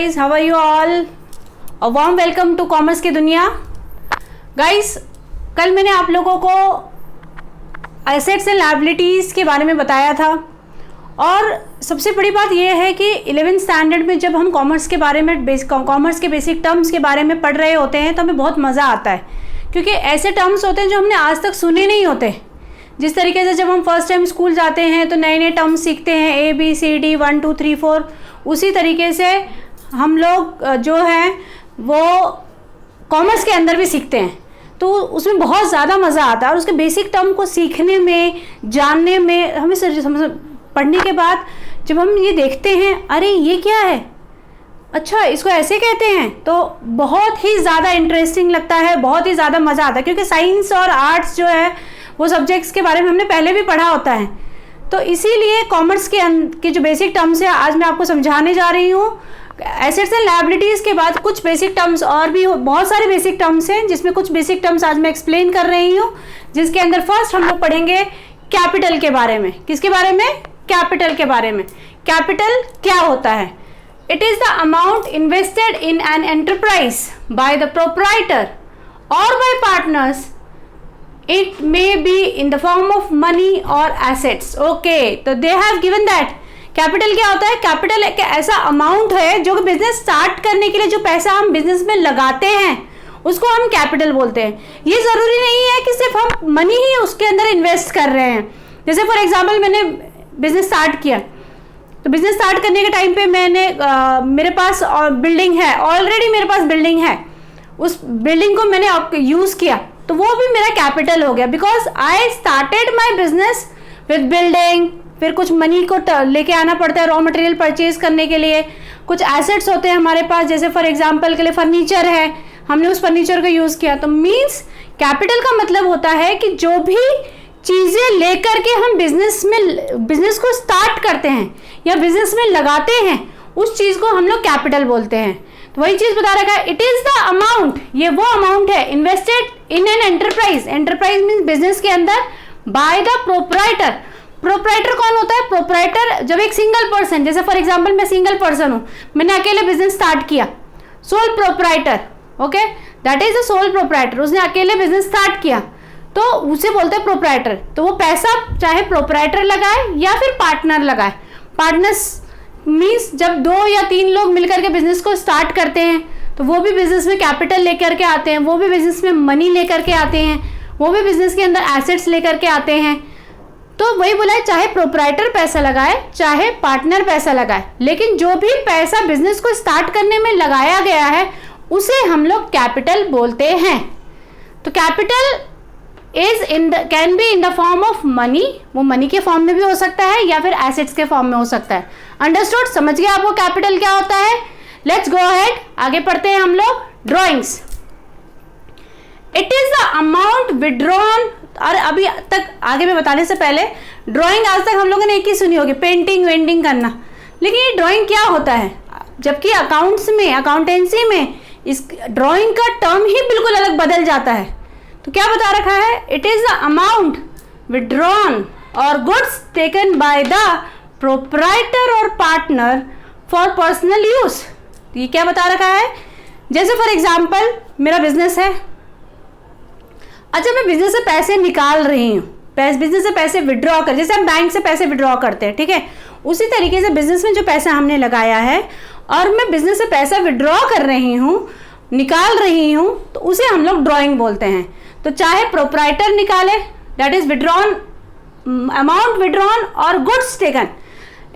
guys, how are you all? A warm welcome to commerce की दुनिया। Guys, कल मैंने आप लोगों को एसेट्स एंड लायबिलिटीज़ के बारे में बताया था और सबसे बड़ी बात यह है कि 11th स्टैंडर्ड में जब हम कॉमर्स के बारे में कॉमर्स के बेसिक टर्म्स के बारे में पढ़ रहे होते हैं तो हमें बहुत मज़ा आता है, क्योंकि ऐसे टर्म्स होते हैं जो हमने आज तक सुने नहीं होते। जिस तरीके से जब हम फर्स्ट टाइम स्कूल जाते हैं तो नए नए टर्म्स सीखते हैं, ABCD 1 2 3 4, उसी तरीके से हम लोग जो हैं वो कॉमर्स के अंदर भी सीखते हैं। तो उसमें बहुत ज़्यादा मज़ा आता है और उसके बेसिक टर्म को सीखने में, जानने में, हमें पढ़ने के बाद जब हम ये देखते हैं, अरे ये क्या है, अच्छा इसको ऐसे कहते हैं, तो बहुत ही ज़्यादा इंटरेस्टिंग लगता है, बहुत ही ज़्यादा मज़ा आता है। क्योंकि साइंस और आर्ट्स जो है वो सब्जेक्ट्स के बारे में हमने पहले भी पढ़ा होता है, तो इसीलिए कॉमर्स के जो बेसिक टर्म्स है आज मैं आपको समझाने जा रही हूँ। एसेट्स एंड लायबिलिटीज़ के बाद कुछ बेसिक टर्म्स और भी बहुत सारे बेसिक टर्म्स हैं, जिसमें कुछ बेसिक टर्म्स आज मैं एक्सप्लेन कर रही हूँ, जिसके अंदर फर्स्ट हम लोग पढ़ेंगे कैपिटल के बारे में। किसके बारे में? कैपिटल के बारे में। कैपिटल क्या होता है? It is the amount invested in an enterprise by the proprietor और by partners. It may be in the form of money or assets. Okay, तो they have given that. Capital क्या होता है? कैपिटल एक ऐसा अमाउंट है जो business start करने के लिए जो पैसा हम बिजनेस में लगाते हैं उसको हम कैपिटल बोलते हैं। ये ज़रूरी नहीं है कि सिर्फ हम मनी ही उसके अंदर इन्वेस्ट कर रहे हैं। जैसे फॉर एग्जांपल मैंने बिजनेस स्टार्ट किया, तो बिजनेस स्टार्ट करने के टाइम पे मेरे पास बिल्डिंग है, ऑलरेडी मेरे पास बिल्डिंग है, उस बिल्डिंग को मैंने यूज़ किया तो वो भी मेरा कैपिटल हो गया, because I started my business with building. फिर कुछ मनी को लेके आना पड़ता है रॉ मटेरियल परचेज करने के लिए। कुछ एसेट्स होते हैं हमारे पास, जैसे फॉर एग्जांपल के लिए फर्नीचर है, हमने उस फर्नीचर को यूज़ किया। तो मीन्स कैपिटल का मतलब होता है कि जो भी चीज़ें लेकर के हम बिजनेस को स्टार्ट करते हैं या बिजनेस में लगाते हैं, उस चीज़ को हम लोग कैपिटल बोलते हैं। तो वही चीज़ बता रखा है, इट इज़ द अमाउंट, ये वो अमाउंट है invested in an enterprise. Enterprise means business के अंदर बाय द प्रोप्राइटर। प्रोप्राइटर कौन होता है? प्रोप्राइटर जब एक सिंगल पर्सन, जैसे फॉर एग्जांपल मैं सिंगल पर्सन हूँ, मैंने अकेले बिजनेस स्टार्ट किया, sole proprietor. Okay, that is the sole proprietor. उसने अकेले बिजनेस स्टार्ट किया तो उसे बोलते हैं प्रोप्राइटर। तो वो पैसा चाहे प्रोप्राइटर लगाए या फिर पार्टनर लगाए। पार्टनर्स मीन्स जब 2 या 3 लोग मिलकर के बिजनेस को स्टार्ट करते हैं तो वो भी बिजनेस में कैपिटल लेकर के आते हैं, वो भी बिजनेस में मनी लेकर के आते हैं, वो भी बिजनेस के अंदर एसेट्स लेकर के आते हैं। तो वही बोला है, चाहे प्रोप्राइटर पैसा लगाए चाहे पार्टनर पैसा लगाए, लेकिन जो भी पैसा बिजनेस को स्टार्ट करने में लगाया गया है उसे हम लोग कैपिटल बोलते हैं। तो capital can be in the form of money, वो मनी के फॉर्म में भी हो सकता है या फिर एसेट्स के फॉर्म में हो सकता है। अंडरस्टूड? समझ गए आपको कैपिटल क्या होता है? लेट्स गो अहेड, आगे पढ़ते हैं हम लोग। Drawings, it is the amount withdrawn. और अभी तक आगे में बताने से पहले, ड्राइंग आज तक हम लोगों ने एक ही सुनी होगी, पेंटिंग वेंटिंग करना, लेकिन ये ड्राइंग क्या होता है? जबकि अकाउंट्स में, अकाउंटेंसी में इस ड्राइंग का टर्म ही बिल्कुल अलग बदल जाता है। तो क्या बता रखा है? It is the amount withdrawn और goods taken by the proprietor और पार्टनर फॉर पर्सनल यूज। ये क्या बता रखा है? जैसे फॉर एग्जाम्पल मेरा बिजनेस है, अच्छा मैं बिजनेस से पैसे निकाल रही हूँ, बिजनेस से पैसे विड्रॉ कर, जैसे हम बैंक से पैसे विड्रॉ करते हैं, ठीक है, उसी तरीके से बिजनेस में जो पैसा हमने लगाया है और मैं बिजनेस से पैसा विड्रॉ कर रही हूँ, निकाल रही हूँ, तो उसे हम लोग ड्राइंग बोलते हैं। तो चाहे प्रोप्राइटर निकाले, that is withdrawn, amount withdrawn और goods taken.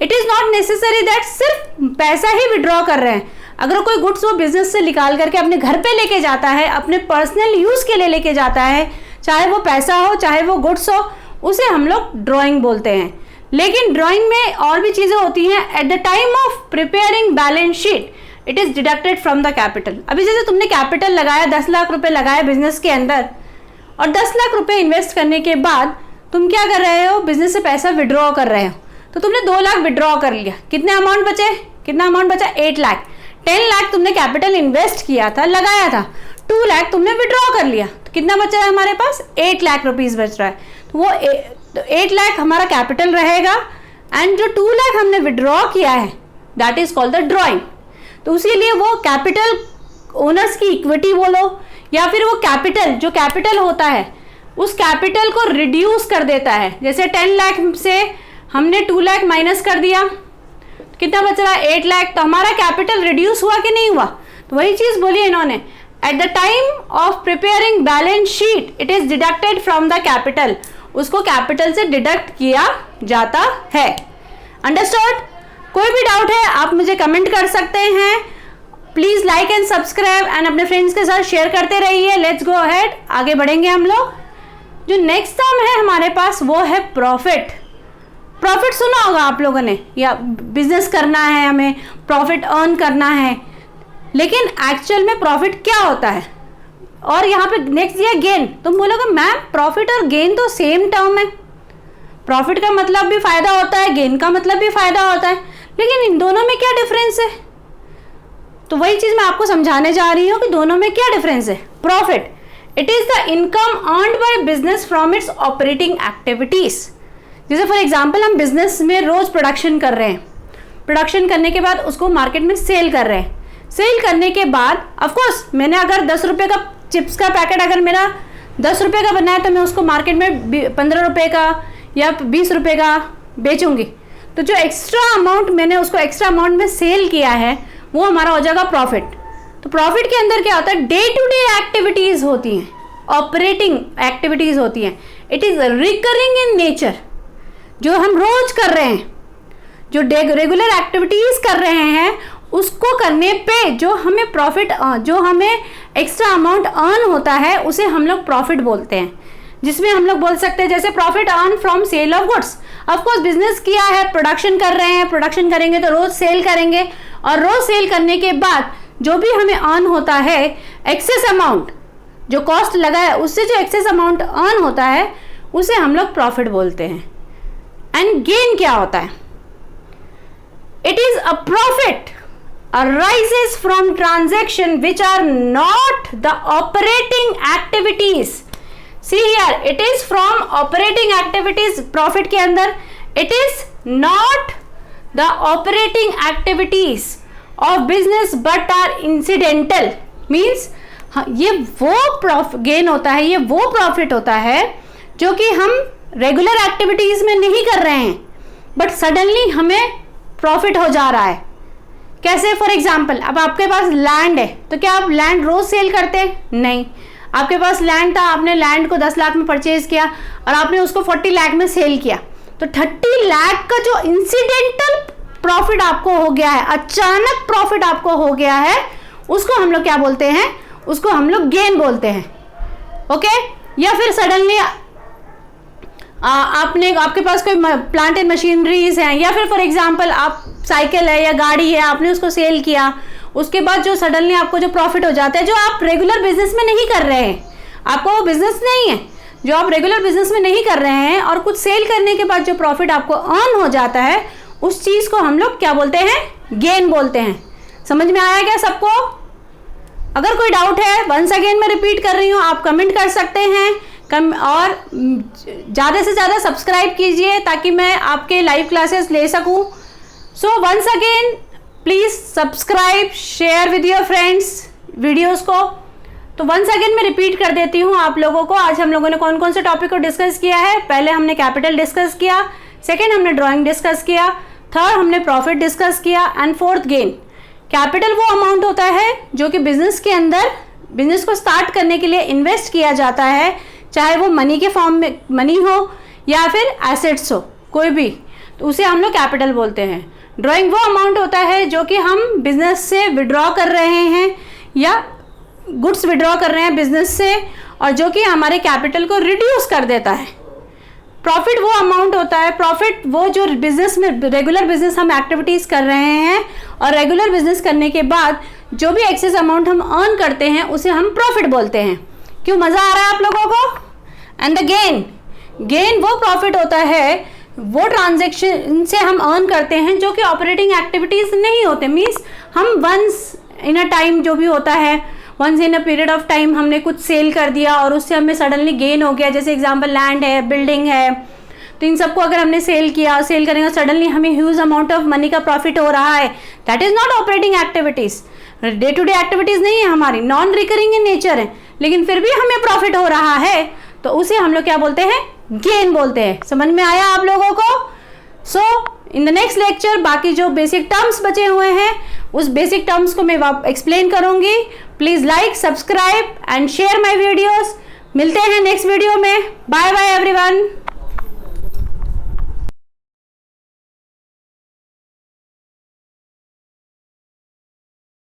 It is not necessary that सिर्फ पैसा ही विड्रॉ कर रहे हैं। अगर कोई गुड्स वो बिजनेस से निकाल करके अपने घर पे लेके जाता है, अपने पर्सनल यूज़ के लिए लेके जाता है, चाहे वो पैसा हो चाहे वो गुड्स हो, उसे हम लोग ड्राइंग बोलते हैं। लेकिन ड्राइंग में और भी चीज़ें होती हैं। At the time of preparing balance sheet it is deducted from the capital. अभी जैसे तुमने कैपिटल लगाया, 10 लाख रुपए लगाए बिजनेस के अंदर, और 10 लाख रुपए इन्वेस्ट करने के बाद तुम क्या कर रहे हो? बिजनेस से पैसा विड्रॉ कर रहे हो। तो तुमने 2 लाख विड्रॉ कर लिया, कितने अमाउंट बचे? कितना अमाउंट बचा? 8 लाख। 10 लाख तुमने कैपिटल इन्वेस्ट किया था, लगाया था, 2 लाख तुमने विड्रॉ कर लिया, तो कितना बच रहा है हमारे पास? 8 लाख रुपीज़ बच रहा है। तो वो 8 लाख हमारा कैपिटल रहेगा, एंड जो 2 लाख हमने विड्रॉ किया है that is called the drawing. तो उसी लिए वो कैपिटल ओनर्स की इक्विटी बोलो या फिर वो कैपिटल, जो कैपिटल होता है उस कैपिटल को रिड्यूस कर देता है। जैसे 10 लाख से हमने 2 लाख माइनस कर दिया, कितना बच रहा है 8 लाख, तो हमारा कैपिटल रिड्यूस हुआ कि नहीं हुआ। तो वही चीज़ बोली इन्होंने, at the time of preparing balance sheet it is deducted from the capital, उसको कैपिटल से डिडक्ट किया जाता है। अंडरस्टूड? कोई भी डाउट है आप मुझे कमेंट कर सकते हैं। Please like and subscribe and अपने फ्रेंड्स के साथ शेयर करते रहिए। लेट्स गो अहेड, आगे बढ़ेंगे हम लोग। जो नेक्स्ट टर्म है हमारे पास वो है प्रॉफिट। प्रॉफिट सुना होगा आप लोगों ने, या बिजनेस करना है हमें, प्रॉफिट अर्न करना है, लेकिन एक्चुअल में प्रॉफिट क्या होता है। और यहाँ पे नेक्स्ट दिया गेन। तुम बोलोगे मैम प्रॉफिट और गेन तो सेम टर्म है, प्रॉफिट का मतलब भी फायदा होता है, गेन का मतलब भी फायदा होता है, लेकिन इन दोनों में क्या डिफरेंस है। तो वही चीज मैं आपको समझाने जा रही हूँ कि दोनों में क्या डिफरेंस है। Profit it is the income earned by business from its operating activities. जैसे फॉर एग्जाम्पल हम बिजनेस में रोज प्रोडक्शन कर रहे हैं, प्रोडक्शन करने के बाद उसको मार्केट में सेल कर रहे हैं, सेल करने के बाद ऑफकोर्स मैंने अगर 10 रुपये का चिप्स का पैकेट अगर मेरा 10 रुपये का बना है तो मैं उसको मार्केट में 15 रुपये का या 20 रुपये का बेचूंगी। तो जो एक्स्ट्रा अमाउंट मैंने उसको एक्स्ट्रा अमाउंट में सेल किया है वो हमारा हो जाएगा प्रॉफिट। तो प्रॉफिट के अंदर क्या होता है, डे टू डे एक्टिविटीज़ होती हैं, ऑपरेटिंग एक्टिविटीज़ होती हैं। It is recurring in nature, जो हम रोज कर रहे हैं, जो रेगुलर एक्टिविटीज़ कर रहे हैं उसको करने पे जो हमें प्रॉफिट, जो हमें एक्स्ट्रा अमाउंट अर्न होता है उसे हम लोग प्रॉफिट बोलते हैं। जिसमें हम लोग बोल सकते हैं जैसे profit earn from sale of goods. Of course business किया है, प्रोडक्शन कर रहे हैं, प्रोडक्शन करेंगे तो रोज सेल करेंगे, और रोज सेल करने के बाद जो भी हमें अर्न होता है एक्सेस अमाउंट, जो कॉस्ट लगा है उससे जो एक्सेस अमाउंट अर्न होता है उसे हम लोग प्रॉफिट बोलते हैं। एंड गेन क्या होता है, it is a profit arises from transaction which are not the operating activities. See here, it is from operating activities. Profit के अंदर it is not the operating activities of business but are incidental. Means ये वो gain होता है, ये वो profit होता है जो कि हम रेगुलर एक्टिविटीज में नहीं कर रहे हैं बट सडनली हमें प्रॉफिट हो जा रहा है। कैसे, फॉर एग्जाम्पल अब आपके पास लैंड है तो क्या आप लैंड रोज सेल करते हैं? नहीं। आपके पास लैंड था, आपने लैंड को 10 लाख में परचेज किया और आपने उसको 40 लाख में सेल किया, तो 30 लाख का जो इंसिडेंटल प्रॉफिट आपको हो गया है, अचानक प्रॉफिट आपको हो गया है, उसको हम लोग क्या बोलते हैं, उसको हम लोग गेन बोलते हैं। ओके। या फिर सडनली आपके पास कोई प्लांट एंड मशीनरीज हैं, या फिर फॉर एग्जांपल आप साइकिल है या गाड़ी है, आपने उसको सेल किया, उसके बाद जो सडनली आपको जो प्रॉफिट हो जाता है, जो आप रेगुलर बिजनेस में नहीं कर रहे हैं, आपको वो बिजनेस नहीं है, जो आप रेगुलर बिजनेस में नहीं कर रहे हैं, और कुछ सेल करने के बाद जो प्रॉफिट आपको अर्न हो जाता है उस चीज को हम लोग क्या बोलते हैं, गेन बोलते हैं। समझ में आया क्या सबको? अगर कोई डाउट है, वंस अगेन मैं रिपीट कर रही हूँ, आप कमेंट कर सकते हैं, और ज़्यादा से ज़्यादा सब्सक्राइब कीजिए ताकि मैं आपके लाइव क्लासेस ले सकूं। So once again please subscribe, share with your friends videos को। तो वंस अगेन मैं रिपीट कर देती हूँ आप लोगों को, आज हम लोगों ने कौन कौन से टॉपिक को डिस्कस किया है। पहले हमने कैपिटल डिस्कस किया, सेकेंड हमने ड्राइंग डिस्कस किया, थर्ड हमने प्रॉफिट डिस्कस किया, एंड फोर्थ गेन। कैपिटल वो अमाउंट होता है जो कि बिजनेस के अंदर, बिजनेस को स्टार्ट करने के लिए इन्वेस्ट किया जाता है, चाहे वो मनी के फॉर्म में मनी हो या फिर एसेट्स हो, कोई भी, तो उसे हम लोग कैपिटल बोलते हैं। ड्राइंग वो अमाउंट होता है जो कि हम बिजनेस से विड्रॉ कर रहे हैं या गुड्स विड्रॉ कर रहे हैं बिजनेस से, और जो कि हमारे कैपिटल को रिड्यूस कर देता है। प्रॉफिट वो अमाउंट होता है, प्रॉफिट वो जो बिजनेस में, रेगुलर बिजनेस हम एक्टिविटीज़ कर रहे हैं और रेगुलर बिजनेस करने के बाद जो भी एक्सेस अमाउंट हम अर्न करते हैं उसे हम प्रॉफिट बोलते हैं। क्यों, मज़ा आ रहा है आप लोगों को? एंड द गेन, गेन वो प्रॉफिट होता है, वो ट्रांजैक्शन से हम अर्न करते हैं जो कि ऑपरेटिंग एक्टिविटीज़ नहीं होते। मीन्स हम वंस इन अ टाइम जो भी होता है, once in a period of time हमने कुछ सेल कर दिया और उससे हमें सडनली गेन हो गया। जैसे एग्जांपल लैंड है, बिल्डिंग है, तो इन सबको अगर हमने सेल किया, सेल करने का सडनली हमें ह्यूज अमाउंट ऑफ मनी का प्रॉफिट हो रहा है, that is not operating activities, day to day activities नहीं है हमारी, नॉन रिकरिंग इन नेचर है, लेकिन फिर भी हमें प्रॉफिट हो रहा है, तो उसे हम लोग क्या बोलते हैं, गेन बोलते हैं। समझ में आया आप लोगों को? सो इन द नेक्स्ट लेक्चर बाकी जो बेसिक टर्म्स बचे हुए हैं उस बेसिक टर्म्स को मैं एक्सप्लेन करूंगी। Please like, subscribe and share my videos. मिलते हैं नेक्स्ट वीडियो में। Bye bye everyone.